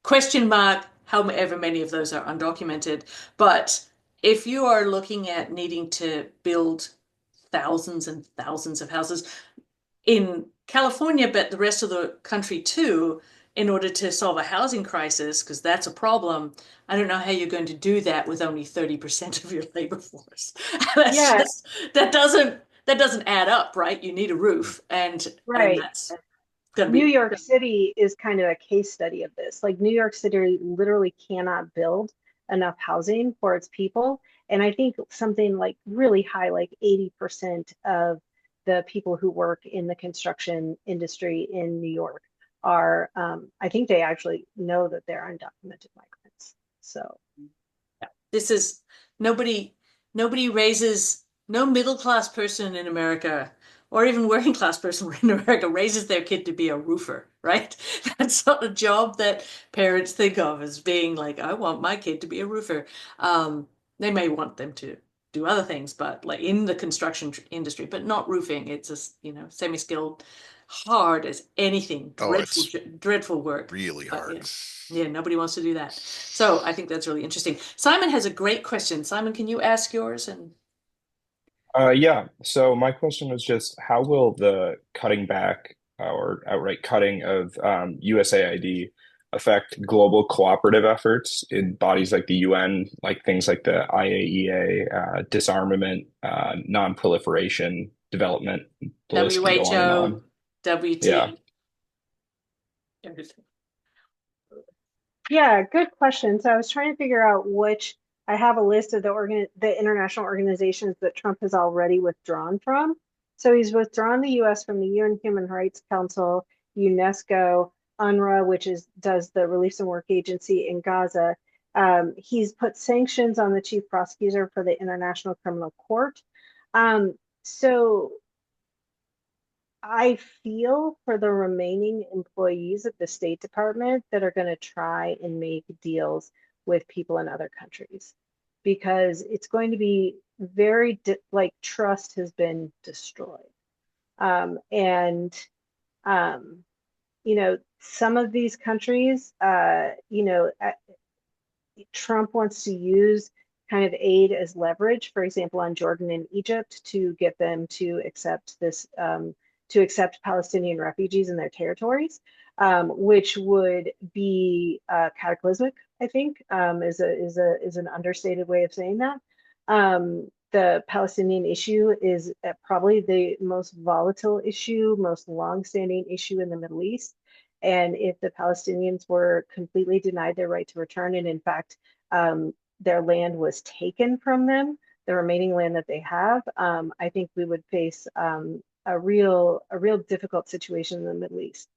Question mark, however many of those are undocumented. But if you are looking at needing to build thousands and thousands of houses in California, but the rest of the country too, in order to solve a housing crisis, because that's a problem, I don't know how you're going to do that with only 30% of your labor force. Yeah, That doesn't add up, right? You need a roof, and right. that's going to New be York City is kind of a case study of this. Like New York City literally cannot build enough housing for its people. And I think something like really high, like 80% of the people who work in the construction industry in New York are, I think they actually know that they're undocumented migrants. So this is nobody raises, no middle class person in America or even working class person in America raises their kid to be a roofer, right? That's not a job that parents think of as being like, I want my kid to be a roofer. They may want them to do other things, but like in the construction industry, but not roofing. It's just, semi-skilled, hard as anything, Oh, dreadful, it's dreadful work. really But yeah. hard. Yeah, nobody wants to do that. So I think that's really interesting. Simon has a great question. Simon, can you ask yours? And Yeah. So my question was just how will the cutting back or outright cutting of USAID affect global cooperative efforts in bodies like the UN, like things like the IAEA, disarmament, non-proliferation, development, the list can go on and WHO, on. Yeah. WT, everything. yeah, good question. So I was trying to figure out which I have a list of the international organizations that Trump has already withdrawn from. So he's withdrawn the US from the UN Human Rights Council, UNESCO, UNRWA, which does the Relief and Work Agency in Gaza. He's put sanctions on the chief prosecutor for the International Criminal Court. So I feel for the remaining employees at the State Department that are going to try and make deals with people in other countries because it's going to be very like trust has been destroyed. And some of these countries, Trump wants to use kind of aid as leverage, for example, on Jordan and Egypt to get them to accept to accept Palestinian refugees in their territories, which would be cataclysmic. I think is an understated way of saying that. The Palestinian issue is probably the most volatile issue, most longstanding issue in the Middle East. And if the Palestinians were completely denied their right to return, and in fact, their land was taken from them, the remaining land that they have, I think we would face a real difficult situation in the Middle East.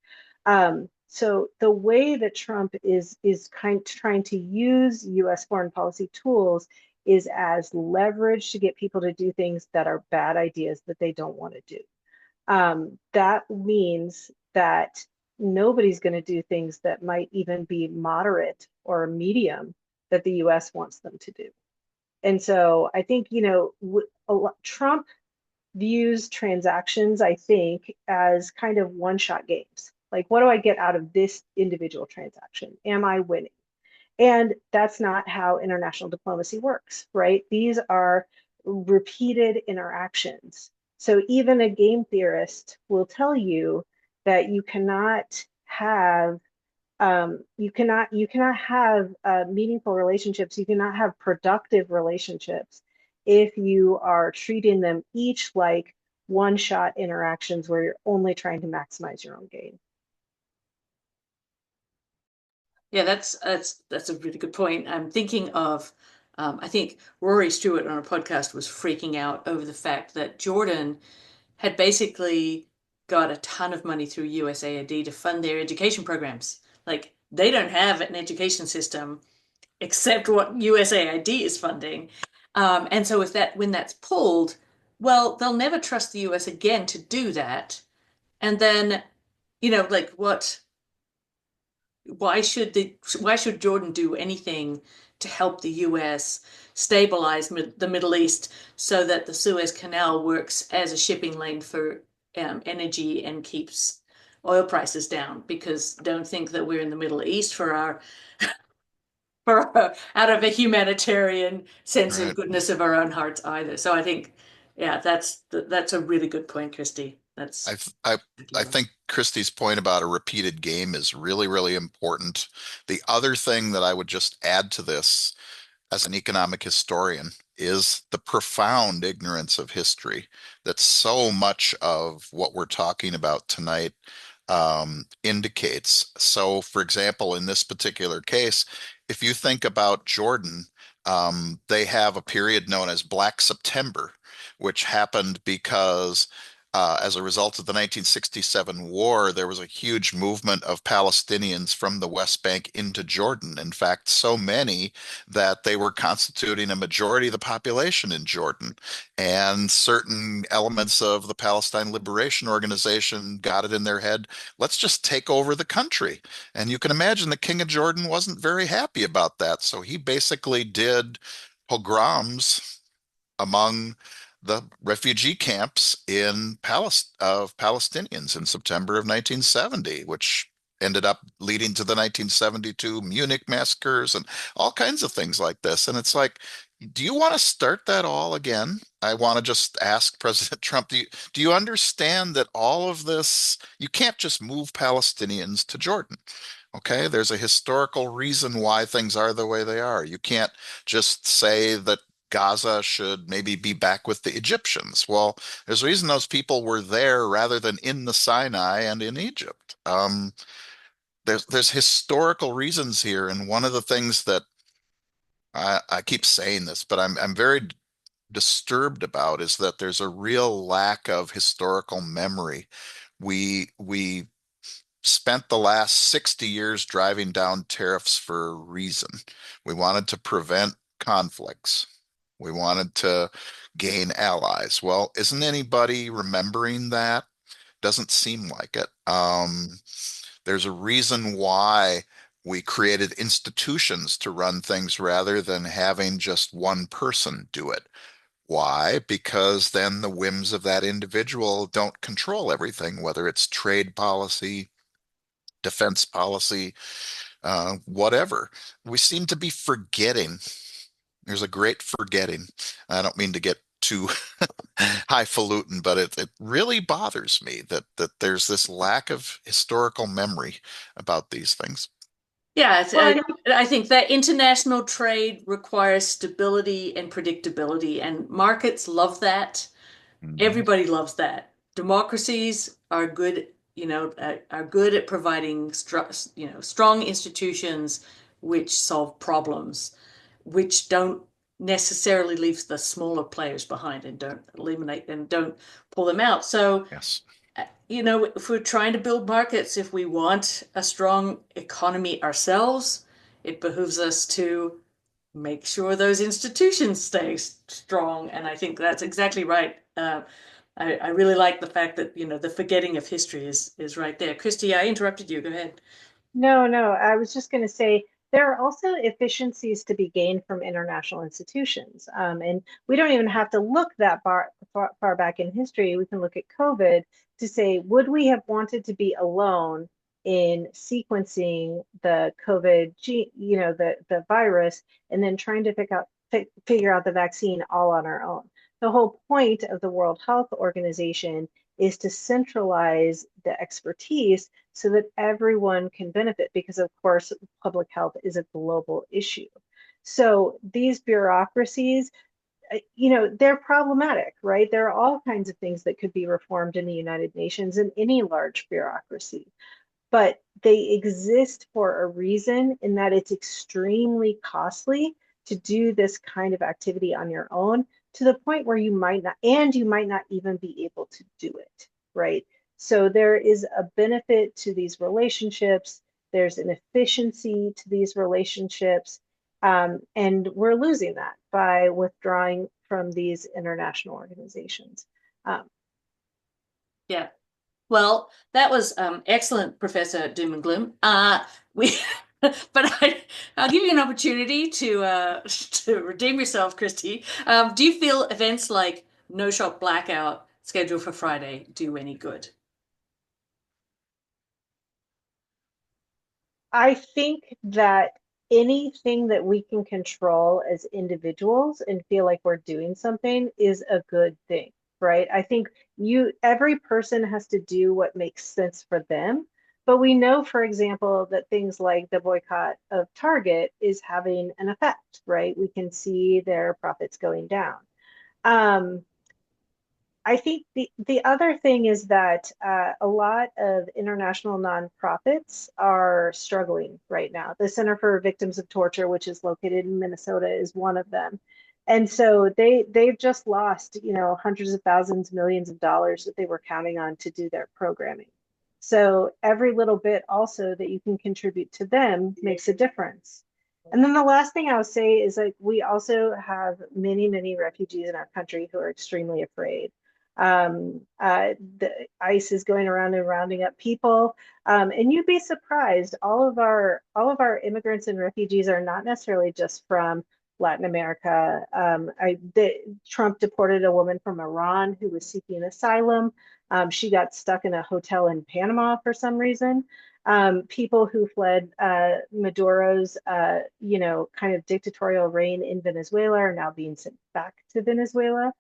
So the way that Trump is trying to use US foreign policy tools is as leverage to get people to do things that are bad ideas that they don't want to do. That means that nobody's going to do things that might even be moderate or medium that the US wants them to do. And so I think, Trump views transactions, I think, as kind of one-shot games. Like, what do I get out of this individual transaction? Am I winning? And that's not how international diplomacy works, right? These are repeated interactions. So even a game theorist will tell you that you cannot have meaningful relationships. You cannot have productive relationships if you are treating them each like one-shot interactions where you're only trying to maximize your own gain. Yeah, that's a really good point. I'm thinking of, I think Rory Stewart on a podcast was freaking out over the fact that Jordan had basically got a ton of money through USAID to fund their education programs. Like they don't have an education system except what USAID is funding. And so if that when that's pulled, well, they'll never trust the US again to do that. And then, like what why should Jordan do anything to help the US stabilize the Middle East so that the Suez Canal works as a shipping lane for energy and keeps oil prices down? Because don't think that we're in the Middle East out of a humanitarian sense of Right. goodness of our own hearts either. So I think, yeah, that's a really good point, Christy. I That's th- I I think Christie's point about a repeated game is really, really important. The other thing that I would just add to this as an economic historian is the profound ignorance of history that so much of what we're talking about tonight indicates. So, for example, in this particular case, if you think about Jordan, they have a period known as Black September, which happened because as a result of the 1967 war, there was a huge movement of Palestinians from the West Bank into Jordan. In fact, so many that they were constituting a majority of the population in Jordan. And certain elements of the Palestine Liberation Organization got it in their head, let's just take over the country. And you can imagine the King of Jordan wasn't very happy about that. So he basically did pogroms among the refugee camps in of Palestinians in September of 1970, which ended up leading to the 1972 Munich massacres and all kinds of things like this. And it's like, do you want to start that all again? I want to just ask President Trump, do you understand that all of this, you can't just move Palestinians to Jordan? Okay, there's a historical reason why things are the way they are. You can't just say that Gaza should maybe be back with the Egyptians. Well, there's a reason those people were there rather than in the Sinai and in Egypt. There's historical reasons here, and one of the things that I keep saying this, but I'm very disturbed about is that there's a real lack of historical memory. We spent the last 60 years driving down tariffs for a reason. We wanted to prevent conflicts. We wanted to gain allies. Well, isn't anybody remembering that? Doesn't seem like it. There's a reason why we created institutions to run things rather than having just one person do it. Why? Because then the whims of that individual don't control everything, whether it's trade policy, defense policy, whatever. We seem to be forgetting. There's a great forgetting. I don't mean to get too highfalutin, but it really bothers me that there's this lack of historical memory about these things. Yeah, Well, I think that international trade requires stability and predictability, and markets love that. Mhm. Everybody loves that. Democracies are good, are good at providing strong institutions which solve problems, which don't necessarily leave the smaller players behind and don't eliminate and don't pull them out. So Yes. if we're trying to build markets, if we want a strong economy ourselves, it behooves us to make sure those institutions stay strong. And I think that's exactly right. I really like the fact that, the forgetting of history is right there. Christy, I interrupted you. Go ahead. No, no, I was just going to say there are also efficiencies to be gained from international institutions. And we don't even have to look that far back in history. We can look at COVID to say, would we have wanted to be alone in sequencing the COVID, the virus, and then trying to figure out the vaccine all on our own? The whole point of the World Health Organization is to centralize the expertise so that everyone can benefit, because of course public health is a global issue. So these bureaucracies, they're problematic, right? There are all kinds of things that could be reformed in the United Nations and any large bureaucracy, but they exist for a reason, in that it's extremely costly to do this kind of activity on your own, to the point where you might not even be able to do it, right? So there is a benefit to these relationships. There's an efficiency to these relationships. And we're losing that by withdrawing from these international organizations. Yeah. Well, that was excellent, Professor Doom and Gloom. We, but I'll give you an opportunity to to redeem yourself, Christy. Do you feel events like No Shop Blackout scheduled for Friday do any good? I think that anything that we can control as individuals and feel like we're doing something is a good thing, right? I think every person has to do what makes sense for them. But we know, for example, that things like the boycott of Target is having an effect, right? We can see their profits going down. Um, I think the other thing is that a lot of international nonprofits are struggling right now. The Center for Victims of Torture, which is located in Minnesota, is one of them. And so they've just lost, hundreds of thousands, millions of dollars that they were counting on to do their programming. So every little bit also that you can contribute to them makes a difference. And then the last thing I'll say is, like, we also have many, many refugees in our country who are extremely afraid. The ICE is going around and rounding up people, and you'd be surprised. All of our immigrants and refugees are not necessarily just from Latin America. Trump deported a woman from Iran who was seeking asylum. She got stuck in a hotel in Panama for some reason. People who fled Maduro's, kind of dictatorial reign in Venezuela are now being sent back to Venezuela.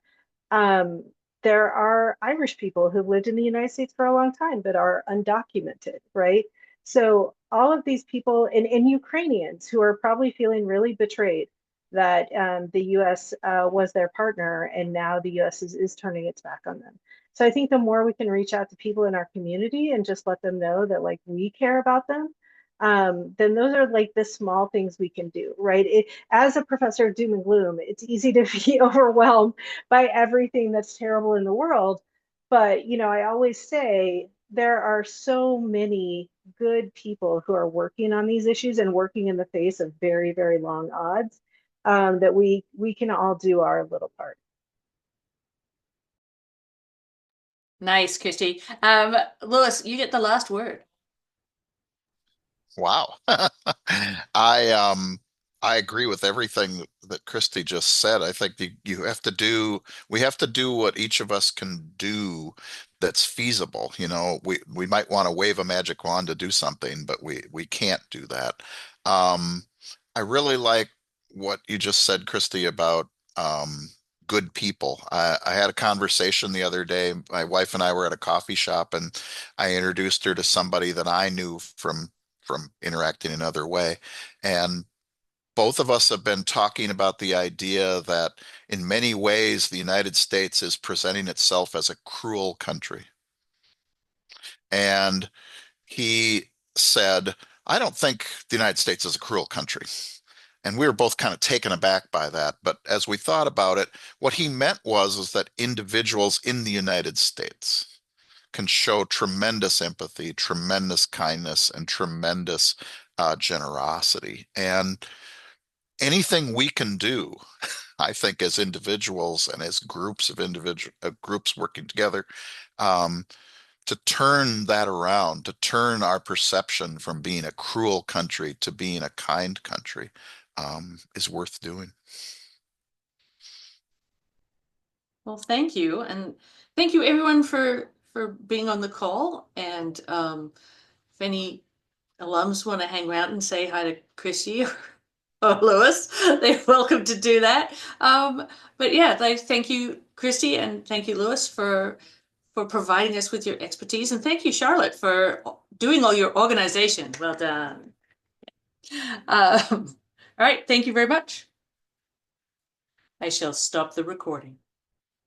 Um, there are Irish people who've lived in the United States for a long time but are undocumented, right? So all of these people, and Ukrainians who are probably feeling really betrayed that the US was their partner, and now the US is turning its back on them. So I think the more we can reach out to people in our community and just let them know that, like, we care about them, then those are like the small things we can do, right? As a professor of doom and gloom, it's easy to be overwhelmed by everything that's terrible in the world. But, I always say there are so many good people who are working on these issues and working in the face of very, very long odds, that we can all do our little part. Nice, Christy. Lewis, you get the last word. Wow. I agree with everything that Christy just said. I think we have to do what each of us can do that's feasible. We might want to wave a magic wand to do something, but we can't do that. Um, I really like what you just said, Christy, about good people. I had a conversation the other day. My wife and I were at a coffee shop, and I introduced her to somebody that I knew from interacting another way. And both of us have been talking about the idea that in many ways the United States is presenting itself as a cruel country. And he said, I don't think the United States is a cruel country. And we were both kind of taken aback by that. But as we thought about it, what he meant was that individuals in the United States can show tremendous empathy, tremendous kindness, and tremendous generosity. And anything we can do, I think, as individuals and as groups of groups working together, um, to turn that around, to turn our perception from being a cruel country to being a kind country, is worth doing. Well, thank you, and thank you everyone for being on the call. And if any alums want to hang around and say hi to Christy or Lewis, they're welcome to do that. But yeah, thank you, Christy, and thank you, Lewis, for providing us with your expertise, and thank you, Charlotte, for doing all your organization. Well done. All right, thank you very much. I shall stop the recording.